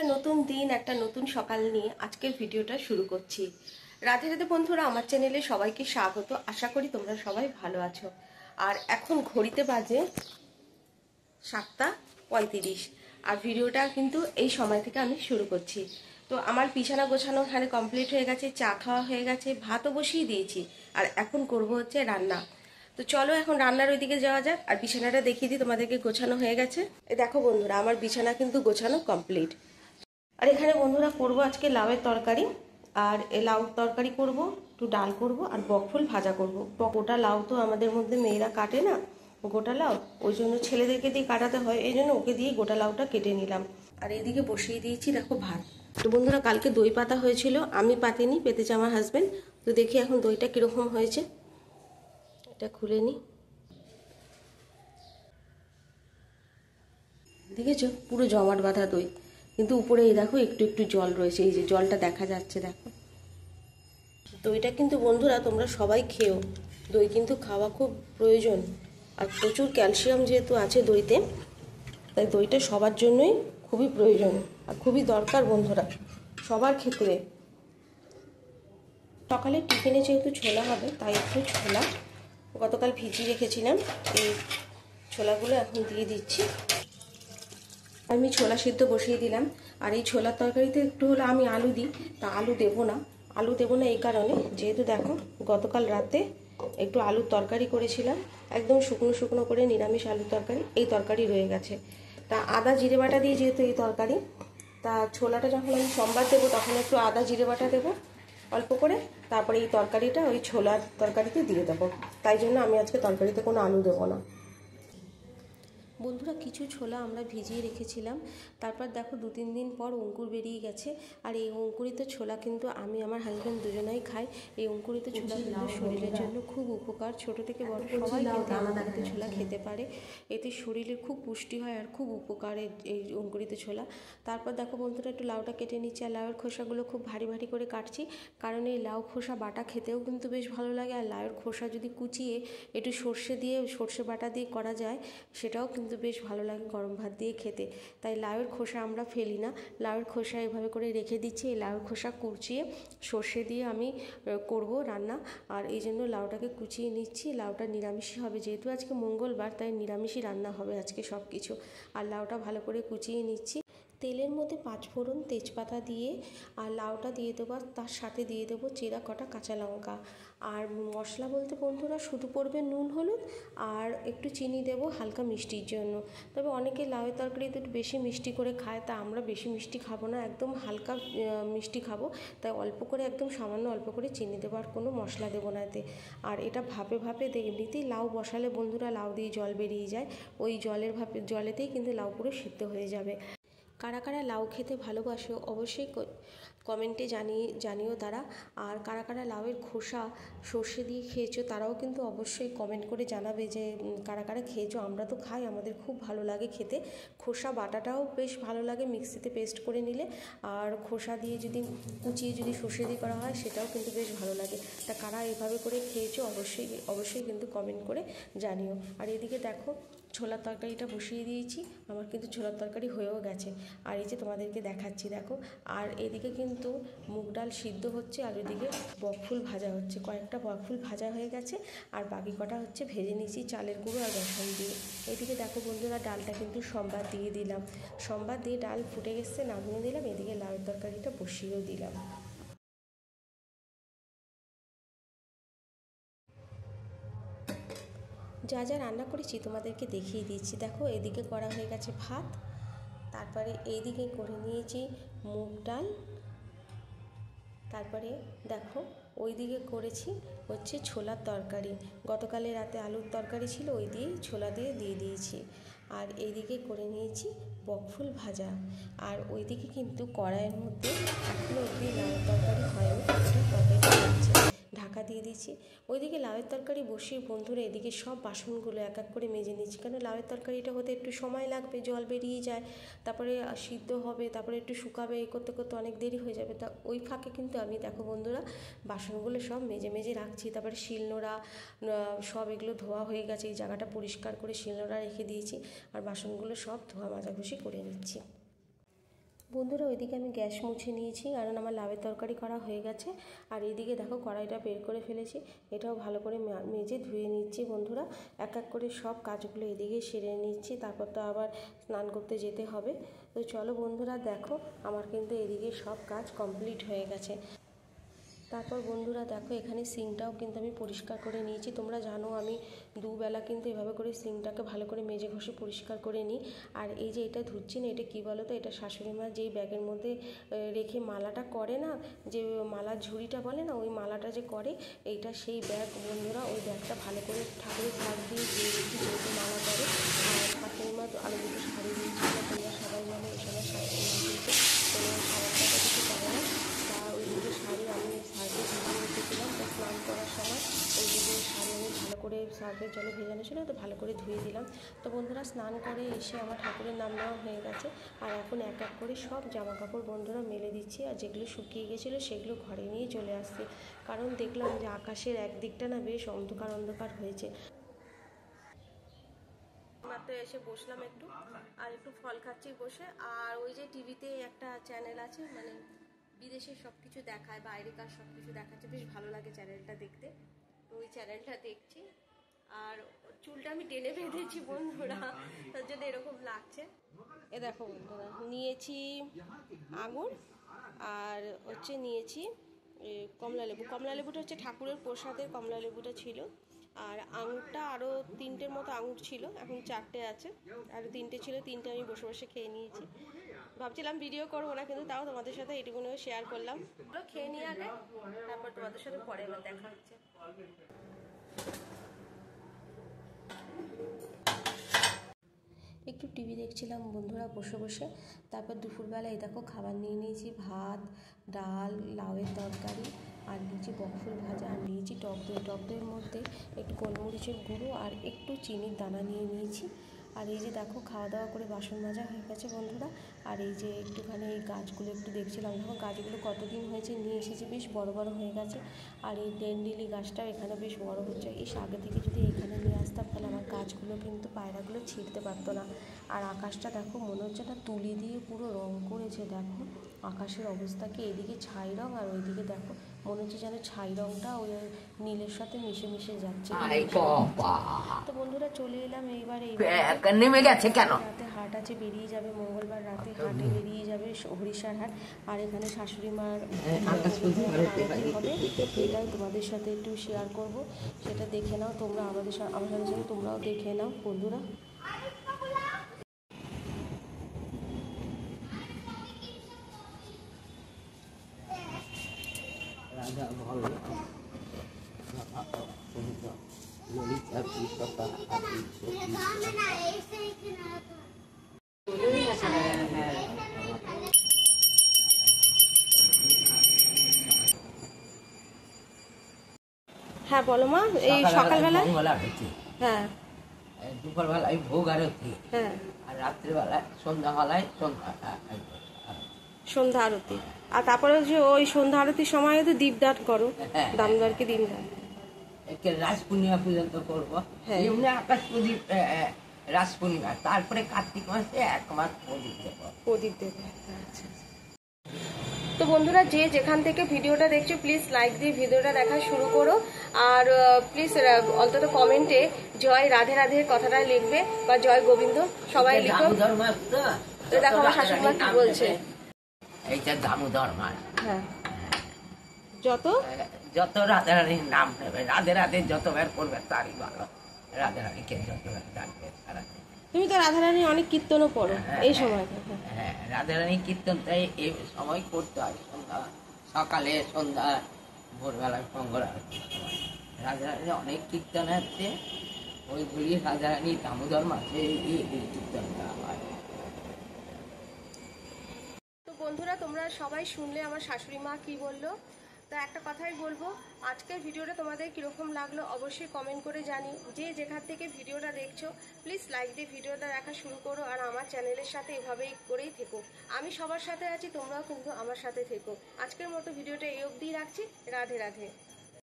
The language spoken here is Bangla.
একটা নতুন দিন, একটা নতুন সকাল নিয়ে আজকের ভিডিওটা শুরু করছি। রাধে রাধে বন্ধুরা, আমার চ্যানেলে সবাইকে স্বাগত। আশা করি তোমরা সবাই ভালো আছো। আর এখন ঘড়িতে বাজে 7:35 আর ভিডিওটা কিন্তু এই সময় থেকে আমি শুরু করছি। তো আমার বিছানা গোছানো এখানে কমপ্লিট হয়ে গেছে, চা খাওয়া হয়ে গেছে, ভাতও বসিয়ে দিয়েছি। আর এখন করব হচ্ছে রান্না। তো চলো এখন রান্নার ওইদিকে যাওয়া যাক। আর বিছানাটা দেখিয়ে দিই তোমাদেরকে, গোছানো হয়ে গেছে। দেখো বন্ধুরা, আমার বিছানা কিন্তু গোছানো কমপ্লিট। আর এখানে বন্ধুরা করব আজকে লাউয়ের তরকারি। আর এই লাউ তরকারি করব, একটু ডাল করব আর বকফুল ভাজা করব। গোটা লাউ তো আমাদের মধ্যে মেয়েরা কাটে না, গোটা লাউ, ওই জন্য ছেলেদেরকে দিয়ে কাটাতে হয়, এই জন্য ওকে দিয়ে গোটা লাউটা কেটে নিলাম। আর এইদিকে বসিয়ে দিয়েছি দেখো ভাত। তো বন্ধুরা, কালকে দই পাতা হয়েছিল, আমি পাতিনি, পেতেছে আমার হাজব্যান্ড। তো দেখি এখন দইটা কীরকম হয়েছে, এটা খুলে নিই। দেখেছো, পুরো জমাট বাঁধা দই, কিন্তু উপরে এই দেখো একটু একটু জল রয়েছে, এই যে জলটা দেখা যাচ্ছে দেখো। দইটা কিন্তু বন্ধুরা তোমরা সবাই খেও, দই কিন্তু খাওয়া খুব প্রয়োজন। আর প্রচুর ক্যালসিয়াম যেহেতু আছে দইতে, তাই দইটা সবার জন্যই খুবই প্রয়োজন আর খুবই দরকার বন্ধুরা, সবার ক্ষেত্রে। সকালে টিফিনে যেহেতু ছোলা হবে, তাই একটু ছোলা গতকাল ভিজিয়ে রেখেছিলাম, এই ছোলাগুলো এখন দিয়ে দিচ্ছি। আমি ছোলা সিদ্ধ বসিয়ে দিলাম। আর এই ছোলার তরকারিতে একটু হলে আমি আলু দিই, তা আলু দেবো না এই কারণে, যেহেতু দেখো গতকাল রাতে একটু আলুর তরকারি করেছিলাম, একদম শুকনো শুকনো করে নিরামিষ আলুর তরকারি, এই তরকারি রয়ে গেছে। তা আদা জিরে বাটা দিয়ে যেহেতু এই তরকারি, তা ছোলাটা যখন আমি সোমবার দেবো তখন একটু আদা জিরে বাটা দেবো অল্প করে, তারপরে এই তরকারিটা ওই ছোলার তরকারিতে দিয়ে দেবো। তাই জন্য আমি আজকে তরকারিতে কোনো আলু দেবো না। বন্ধুরা, কিছু ছোলা আমরা ভিজিয়ে রেখেছিলাম, তারপর দেখো 2-3 দিন পর অঙ্কুর বেরিয়ে গেছে। আর এই অঙ্কুরিত ছোলা কিন্তু আমি আমার হাজব্যান্ড দুজনেই খাই। এই অঙ্কুরিত ছোলা কিন্তু শরীরের জন্য খুব উপকার, ছোট থেকে বড় সবাই কিন্তু অঙ্কুরিত ছোলা খেতে পারে। এতে শরীরের খুব পুষ্টি হয় আর খুব উপকার এই অঙ্কুরিত ছোলা। তারপর দেখো বন্ধুরা, একটু লাউটা কেটে নিচ্ছি। আর লাউয়ের খোসাগুলো খুব ভারী ভারী করে কাটছি, কারণ এই লাউ খোসা বাটা খেতেও কিন্তু বেশ ভালো লাগে। আর লাউয়ের খোসা যদি কুচিয়ে একটু সর্ষে বাটা দিয়ে করা যায়, সেটাও কিন্তু বেশ ভালো লাগে গরম ভাত দিয়ে খেতে। তাই লাউয়ের খোসা আমরা ফেলি না, লাউয়ের খোসা এভাবে করে রেখে দিচ্ছি। এই লাউয়ের খোসা কুচিয়ে সর্ষে দিয়ে আমি করব রান্না। আর এই জন্য লাউটাকে কুচিয়ে নিচ্ছি। লাউটা নিরামিষই হবে, যেহেতু আজকে মঙ্গলবার, তাই নিরামিষই রান্না হবে আজকে সব কিছু। আর লাউটা ভালো করে কুচিয়ে নিচ্ছি। তেলের মধ্যে 5 ফোড়ন, তেজপাতা দিয়ে আর লাউটা দিয়ে দেবো, আর তার সাথে দিয়ে দেবো চিরা কটা কাঁচা লঙ্কা। আর মশলা বলতে বন্ধুরা শুধু পড়বে নুন হলুদ আর একটু চিনি দেবো হালকা মিষ্টির জন্য। তবে অনেকে লাউয়ের তরকারিতে একটু বেশি মিষ্টি করে খায়, তা আমরা বেশি মিষ্টি খাবো না, একদম হালকা মিষ্টি খাবো। তাই অল্প করে, একদম সামান্য অল্প করে চিনি দেবো, আর কোনো মশলা দেবো না এতে। আর এটা ভাপে এমনিতেই লাউ বসালে বন্ধুরা লাউ দিয়ে জল বেরিয়ে যায়, ওই জলেতেই কিন্তু লাউ পুরো সিদ্ধ হয়ে যাবে। কারা কারা লাউ খেতে ভালোবাসো অবশ্যই কমেন্টে জানিও তারা। আর কারা কারা লাউয়ের খোসা সর্ষে দিয়ে খেয়েছো তারাও কিন্তু অবশ্যই কমেন্ট করে জানাবে যে কারা কারা খেয়েছো। আমরা তো খাই, আমাদের খুব ভালো লাগে খেতে। খোসা বাটাটাও বেশ ভালো লাগে মিক্সিতে পেস্ট করে নিলে, আর খোসা দিয়ে যদি কুচিয়ে যদি সর্ষে দিয়ে করা হয় সেটাও কিন্তু বেশ ভালো লাগে। তা কারা এভাবে করে খেয়েছো অবশ্যই কিন্তু কমেন্ট করে জানিও। আর এদিকে দেখো ছোলার তরকারিটা বসিয়ে দিয়েছি, আমার কিন্তু ছোলার তরকারি হয়েও গেছে। আর এই যে তোমাদেরকে দেখাচ্ছি দেখো। আর এদিকে কিন্তু মুগ ডাল সিদ্ধ হচ্ছে, আর ওইদিকে বকফুল ভাজা হচ্ছে। কয়েকটা বকফুল ভাজা হয়ে গেছে, আর বাকি কটা হচ্ছে ভেজে নিয়েছি চালের গুঁড়ো আর বেসন দিয়ে। এদিকে দেখো বন্ধুরা, ডালটা কিন্তু সোমবার দিয়ে দিলাম, সোমবার দিয়ে ডাল ফুটে গেছে, নামিয়ে দিলাম। এদিকে লাউয়ের তরকারিটা বসিয়েও দিলাম। যা যা রান্না করেছি তোমাদেরকে দেখিয়ে দিচ্ছি। দেখো এদিকে করা হয়ে গেছে ভাত, তারপরে এইদিকে করে নিয়েছি মুগ ডাল, তারপরে দেখো ওইদিকে করেছি হচ্ছে ছোলার তরকারি। গতকালে রাতে আলুর তরকারি ছিল, ওই দিয়ে ছোলা দিয়ে দিয়েছি। আর এইদিকে করে নিয়েছি বকফুল ভাজা। আর ওইদিকে কিন্তু কড়াইয়ের মধ্যে এখনও অবধি লাউয়ের তরকারি হয়নি, ওটা তরকারিটা হচ্ছে, ঢাকা দিয়ে দিয়েছি। ওইদিকে লাউয়ের তরকারি বসিয়ে বন্ধুরা এদিকে সব বাসনগুলো এক এক করে মেজে নিচ্ছি, কারণ লাউয়ের তরকারিটা হতে একটু সময় লাগবে, জল বেরিয়ে যায়, তারপরে সিদ্ধ হবে, তারপরে একটু শুকাবে, এই করতে করতে অনেক দেরি হয়ে যাবে। তা ওই ফাঁকে কিন্তু আমি দেখো বন্ধুরা বাসনগুলো সব মেজে রাখছি। তারপরে শিলনোড়া সব এগুলো ধোয়া হয়ে গেছে, এই জায়গাটা পরিষ্কার করে শিলনোড়া রেখে দিয়েছি, আর বাসনগুলো সব ধোয়া মাজাঘষি করে নিচ্ছি। বন্ধুরা ওইদিকে আমি গ্যাস মুছে নিয়েছি, কারণ আমার লাউয়ের তরকারি করা হয়ে গেছে। আর এইদিকে দেখো কড়াইটা বের করে ফেলেছি, এটাও ভালো করে মেজে ধুয়ে নিচ্ছি। বন্ধুরা এক এক করে সব কাজগুলো এদিকে সেরে নিচ্ছি, তারপর তো আবার স্নান করতে যেতে হবে। তো চলো বন্ধুরা দেখো, আমার কিন্তু এদিকে সব কাজ কমপ্লিট হয়ে গেছে। তারপর বন্ধুরা দেখো এখানে সিঙ্কটাও কিন্তু আমি পরিষ্কার করে নিয়েছি। তোমরা জানো আমি দুবেলা কিন্তু এভাবে করে সিঙ্কটাকে ভালো করে মেজে ঘষে পরিষ্কার করে নিই। আর এই যে এটা ধুচ্ছি না, এটা কী বলো তো, এটা শাশুড়ি মা যেই ব্যাগের মধ্যে রেখে মালাটা করে না, যে মালার ঝুড়িটা বলে না, ওই মালাটা যে করে, এইটা সেই ব্যাগ। বন্ধুরা ওই ব্যাগটা ভালো করে ঠাকুরের থাক দিয়ে দিয়ে রেখে যেহেতু মালা করে। আর শাশুড়ি মা আরও দুটো শাড়ি দিয়েছিল, তোমরা সবাই জানো এই সময় শাশুড়ি মা কিন্তু কোনো খাবার টাকা কিছু করে না। ওই দুটো শাড়ি আমি সার্ফে ভিজিয়ে রেখেছিলাম, তো স্নান করার সময় ওই দুটো শাড়ি আমি ভালো করে সার্ফের জলে ভেজানো ছিল, তো ভালো করে ধুয়ে দিলাম। তো বন্ধুরা স্নান করে এসে আমার ঠাকুরের নাম নেওয়া হয়ে গেছে। আর এখন এক এক করে সব জামা কাপড় বন্ধুরা মেলে দিচ্ছি, আর যেগুলো শুকিয়ে গেছিলো সেগুলো ঘরে নিয়ে চলে আসছি। কারণ দেখলাম যে আকাশের একদিকটা না বেশ অন্ধকার অন্ধকার হয়েছে। মাত্র এসে বসলাম একটু, আর একটু ফল খাচ্ছি বসে। আর ওই যে টিভিতে একটা চ্যানেল আছে, মানে বিদেশের সব কিছু দেখায়, বাইরেকার সব কিছু দেখাচ্ছে, বেশ ভালো লাগে চ্যানেলটা দেখতে। তো ওই চ্যানেলটা দেখছি। আর চুলটা আমি টেনে বেঁধেছি বন্ধুরা, তার জন্য এরকম লাগছে। এ দেখো বন্ধুরা, নিয়েছি আঙুর, আর হচ্ছে নিয়েছি কমলা লেবু। কমলা লেবুটা হচ্ছে ঠাকুরের প্রসাদের কমলা লেবুটা ছিল। আর আঙুরটা আরও 3টের মতো আঙুর ছিল, এখন 4টে আছে। আর 3টে ছিল, 3টে আমি বসে বসে খেয়ে নিয়েছি। ভাবছিলাম ভিডিও করবো না, কিন্তু তাও তোমাদের সাথে এইটুকুনিও শেয়ার করলাম। খেয়ে নিয়ে আগে, তারপর তোমাদের সাথে পরে এবার দেখা হচ্ছে। একটু টিভি দেখছিলাম বন্ধুরা বসে বসে। তারপর দুপুরবেলা এই দেখো খাবার নিয়ে নিয়েছি, ভাত, ডাল, লাউয়ের তরকারি, আর নিয়েছি বকফুল ভাজা, আর নিয়েছি টক দই। টক দইয়ের মধ্যে একটু গোলমরিচের গুঁড়ো আর একটু চিনির দানা নিয়ে নিয়েছি। আর এই যে দেখো খাওয়া দাওয়া করে বাসন মাজা হয়ে গেছে বন্ধুরা। আর এই যে একটুখানি এই গাছগুলো একটু দেখছিলাম, দেখো গাছগুলো কতদিন হয়েছে নিয়ে এসেছি, বেশ বড় বড় হয়ে গেছে। আর এই ডেন্ডিলি গাছটাও এখানে বেশ বড় হচ্ছে। এই আগে থেকে যদি এখানে নিয়ে আসতাম তাহলে আমার গাছগুলো কিন্তু পায়রাগুলো ছিঁড়তে পারতো না। আর আকাশটা দেখো মনে হচ্ছে না তুলি দিয়ে পুরো রং করেছে। দেখো আকাশের অবস্থা কি, এদিকে ছাই রং আর ওইদিকে দেখো মনে হচ্ছে যেন ছাই রংটা ওই নীলের সাথে মিশে মিশে যাচ্ছে। তো বন্ধুরা চলে এলাম এইবার নেমে গেছে কেন, রাতে হাট আছে, বেরিয়ে যাবে মঙ্গলবার রাতে হাটে বেরিয়ে যাবে, হরিষার হাট। আর এখানে শাশুড়ি মার হবে, এটাই তোমাদের সাথে একটু শেয়ার করব, সেটা দেখে নাও তোমরা, আমার সাথে সাথে তোমরাও দেখে নাও বন্ধুরা। হ্যাঁ বলো মা, এই সকালবেলা, হ্যাঁ দুপুরবেলায় ভোগ আরতি, হ্যাঁ আর রাত্রিবেলায় সন্ধ্যাবেলায় সন্ধ্যা আরতি। আর তারপরে যে ওই সন্ধ্যা আরতির সময় তো দীপদান করো, দামদারকে দীপদান রাস পূর্ণিমা পর্যন্ত করবো। এমনি আকাশ প্রদীপ রাস পূর্ণিমা, তারপরে কার্তিক মাসে 1 মাস প্রদীপ দেবো। আচ্ছা। তো বন্ধুরা যে যেখান থেকে ভিডিওটা দেখছো প্লিজ লাইক দিয়ে ভিডিওটা দেখা শুরু করো। আর প্লিজ অন্তত কমেন্টে জয় রাধে রাধে কথাটা লিখবে, বা জয় গোবিন্দ সবাই লিখো। তো দেখো আমার শাশুড়ি মা কি বলছে, এইটা দামোদর মাস। হ্যাঁ যত রাধে রানীর নাম নেবে, রাধে রাধে যতবার করবে তারই ভালো। রাধে রানীকে যতবার ডাকবে সারাদিন। তুমি তো রাধারানী অনেক কীর্তনও পড়ো এই সময়। হ্যাঁ রাধারানী কীর্তনটাই এই সময় করতে হয়, সন্ধ্যা সকালে, সন্ধ্যা ভোরবেলায় মঙ্গল আরতির সময়। রাধারানীর অনেক কীর্তন আছে, ওইগুলি রাধারানী দামোদর মাসে এই কীর্তনটা হয়। তো বন্ধুরা তোমরা সবাই শুনলে আমার শাশুড়ি মা কি বললো। তো একটা কথাই বলবো, আজকের ভিডিওটা তোমাদের কীরকম লাগলো অবশ্যই কমেন্ট করে জানিও। যে যেখান থেকে ভিডিওটা দেখছো প্লিজ লাইক দিয়ে ভিডিওটা দেখা শুরু করো, আর আমার চ্যানেলের সাথে এভাবেই করেই থেকো। আমি সবার সাথে আছি, তোমরাও কিন্তু আমার সাথে থেকো। আজকের মতো ভিডিওটা এই অবধিই রাখছি। রাধে রাধে।